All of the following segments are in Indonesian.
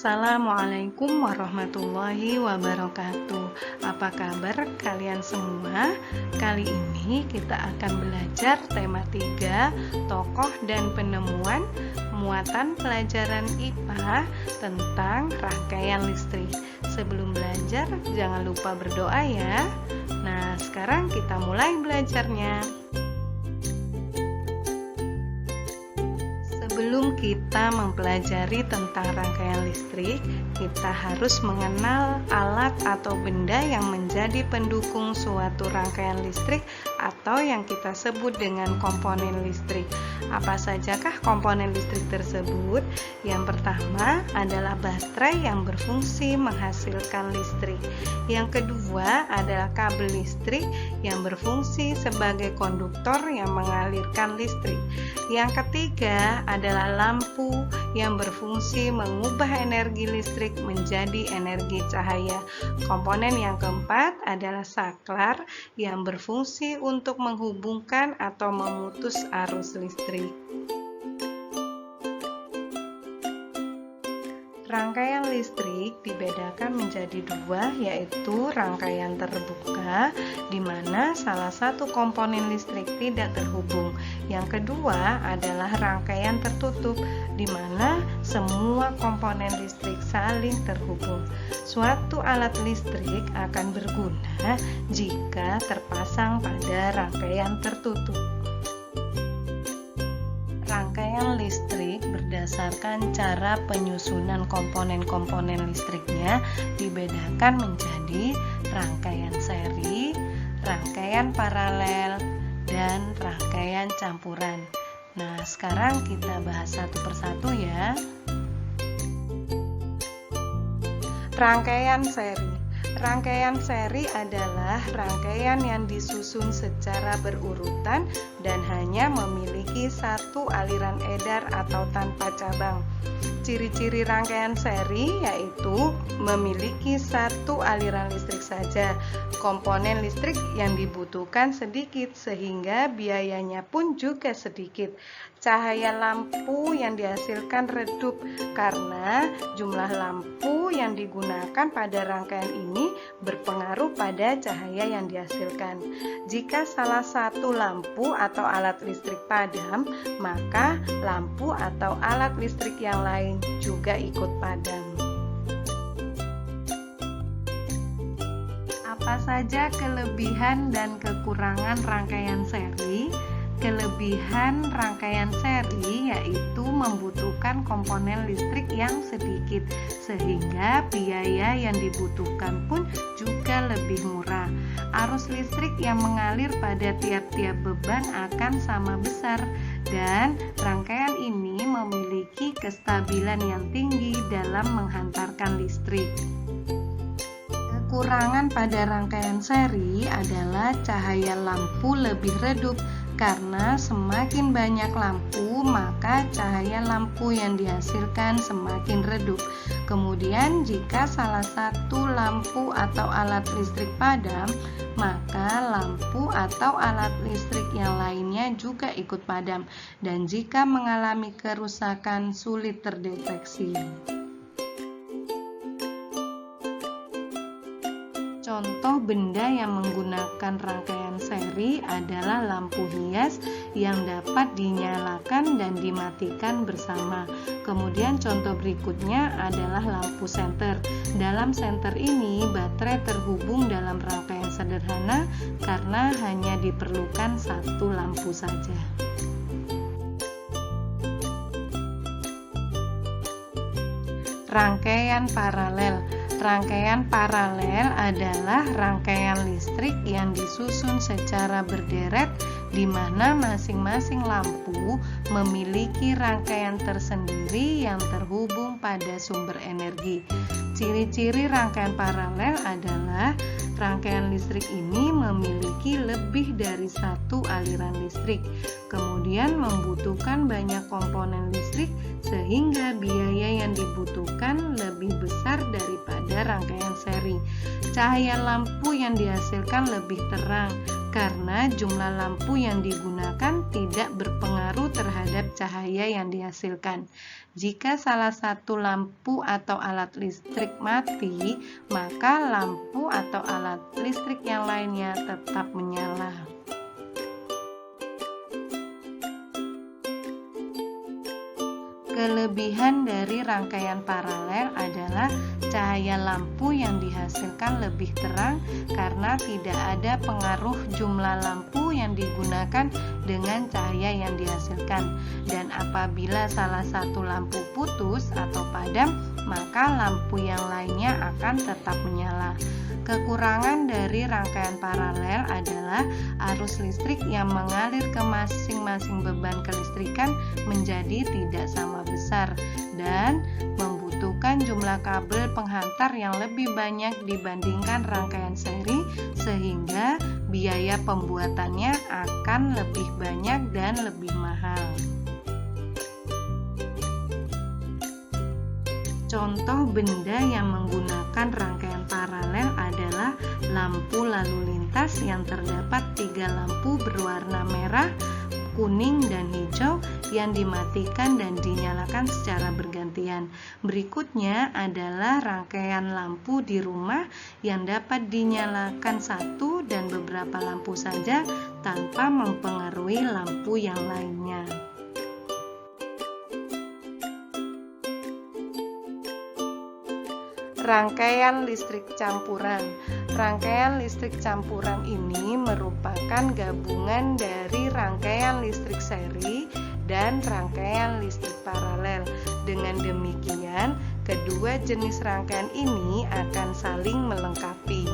Assalamualaikum warahmatullahi wabarakatuh. Apa kabar kalian semua? Kali ini kita akan belajar tema 3, tokoh dan penemuan, muatan pelajaran IPA tentang rangkaian listrik. Sebelum belajar, jangan lupa berdoa ya. Nah, sekarang kita mulai belajarnya. Sebelum kita mempelajari tentang rangkaian listrik, kita harus mengenal alat atau benda yang menjadi pendukung suatu rangkaian listrik atau yang kita sebut dengan komponen listrik. Apa sajakah komponen listrik tersebut? Yang pertama adalah baterai yang berfungsi menghasilkan listrik. Yang kedua adalah kabel listrik yang berfungsi sebagai konduktor yang mengalirkan listrik. Yang ketiga adalah lampu yang berfungsi mengubah energi listrik menjadi energi cahaya. Komponen yang keempat adalah saklar yang berfungsi untuk menghubungkan atau memutus arus listrik. Rangkaian listrik dibedakan menjadi dua, yaitu rangkaian terbuka, di mana salah satu komponen listrik tidak terhubung. Yang kedua adalah rangkaian tertutup, di mana semua komponen listrik saling terhubung. Suatu alat listrik akan berguna jika terpasang pada rangkaian tertutup. Rangkaian listrik berdasarkan cara penyusunan komponen-komponen listriknya dibedakan menjadi rangkaian seri, rangkaian paralel, dan rangkaian campuran. Nah, sekarang kita bahas satu persatu ya. Rangkaian seri. Rangkaian seri adalah rangkaian yang disusun secara berurutan dan hanya memiliki satu aliran edar atau tanpa cabang. Ciri-ciri rangkaian seri yaitu memiliki satu aliran listrik saja, komponen listrik yang dibutuhkan sedikit sehingga biayanya pun juga sedikit. Cahaya lampu yang dihasilkan redup karena jumlah lampu yang digunakan pada rangkaian ini berpengaruh pada cahaya yang dihasilkan. Jika salah satu lampu atau alat listrik padam, maka lampu atau alat listrik yang lain juga ikut padam. Apa saja kelebihan dan kekurangan rangkaian seri? Kelebihan rangkaian seri yaitu membutuhkan komponen listrik yang sedikit, sehingga biaya yang dibutuhkan pun juga lebih murah. Arus listrik yang mengalir pada tiap-tiap beban akan sama besar, dan rangkaian ini memiliki kestabilan yang tinggi dalam menghantarkan listrik. Kekurangan pada rangkaian seri adalah cahaya lampu lebih redup. Karena semakin banyak lampu, maka cahaya lampu yang dihasilkan semakin redup. Kemudian jika salah satu lampu atau alat listrik padam, maka lampu atau alat listrik yang lainnya juga ikut padam, dan jika mengalami kerusakan sulit terdeteksi. Contoh benda yang menggunakan rangkaian seri adalah lampu hias yang dapat dinyalakan dan dimatikan bersama. Kemudian contoh berikutnya adalah lampu senter. Dalam senter ini baterai terhubung dalam rangkaian sederhana karena hanya diperlukan satu lampu saja. Rangkaian paralel. Rangkaian paralel adalah rangkaian listrik yang disusun secara berderet di mana masing-masing lampu memiliki rangkaian tersendiri yang terhubung pada sumber energi. Ciri-ciri rangkaian paralel adalah rangkaian listrik ini memiliki lebih dari satu aliran listrik, kemudian membutuhkan banyak komponen listrik sehingga biaya yang dibutuhkan lebih besar daripada rangkaian seri. Cahaya lampu yang dihasilkan lebih terang karena jumlah lampu yang digunakan tidak berpengaruh terhadap cahaya yang dihasilkan. Jika salah satu lampu atau alat listrik mati, maka lampu atau alat listrik yang lainnya tetap menyala. Kelebihan dari rangkaian paralel adalah cahaya lampu yang dihasilkan lebih terang karena tidak ada pengaruh jumlah lampu yang digunakan dengan cahaya yang dihasilkan. Dan apabila salah satu lampu putus atau padam, maka lampu yang lainnya akan tetap menyala. Kekurangan dari rangkaian paralel adalah arus listrik yang mengalir ke masing-masing beban kelistrikan menjadi tidak sama besar dan membutuhkan jumlah kabel penghantar yang lebih banyak dibandingkan rangkaian seri, sehingga biaya pembuatannya akan lebih banyak dan lebih mahal. Contoh benda yang menggunakan rangkaian paralel adalah lampu lalu lintas yang terdapat 3 lampu berwarna merah, kuning, dan hijau yang dimatikan dan dinyalakan secara bergantian. Berikutnya adalah rangkaian lampu di rumah yang dapat dinyalakan satu dan beberapa lampu saja tanpa mempengaruhi lampu yang lainnya. Rangkaian listrik campuran. Rangkaian listrik campuran ini merupakan gabungan dari rangkaian listrik seri dan rangkaian listrik paralel. Dengan demikian, kedua jenis rangkaian ini akan saling melengkapi.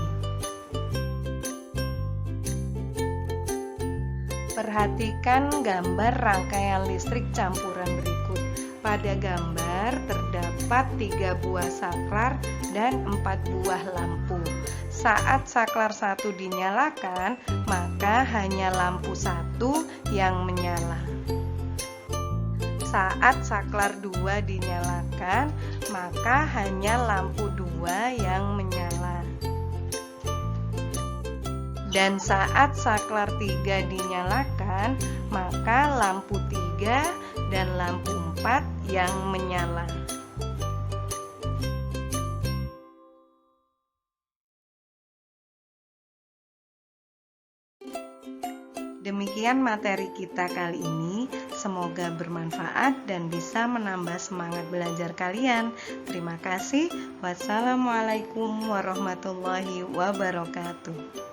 Perhatikan gambar rangkaian listrik campuran berikut. Pada gambar terdapat 3 buah saklar dan 4 buah lampu. Saat saklar 1 dinyalakan, maka hanya lampu 1 yang menyala. Saat saklar 2 dinyalakan, maka hanya lampu 2 yang menyala. Dan saat saklar 3 dinyalakan, maka lampu 3 dan lampu 4 yang menyala. Demikian materi kita kali ini. Semoga bermanfaat dan bisa menambah semangat belajar kalian. Terima kasih. Wassalamualaikum warahmatullahi wabarakatuh.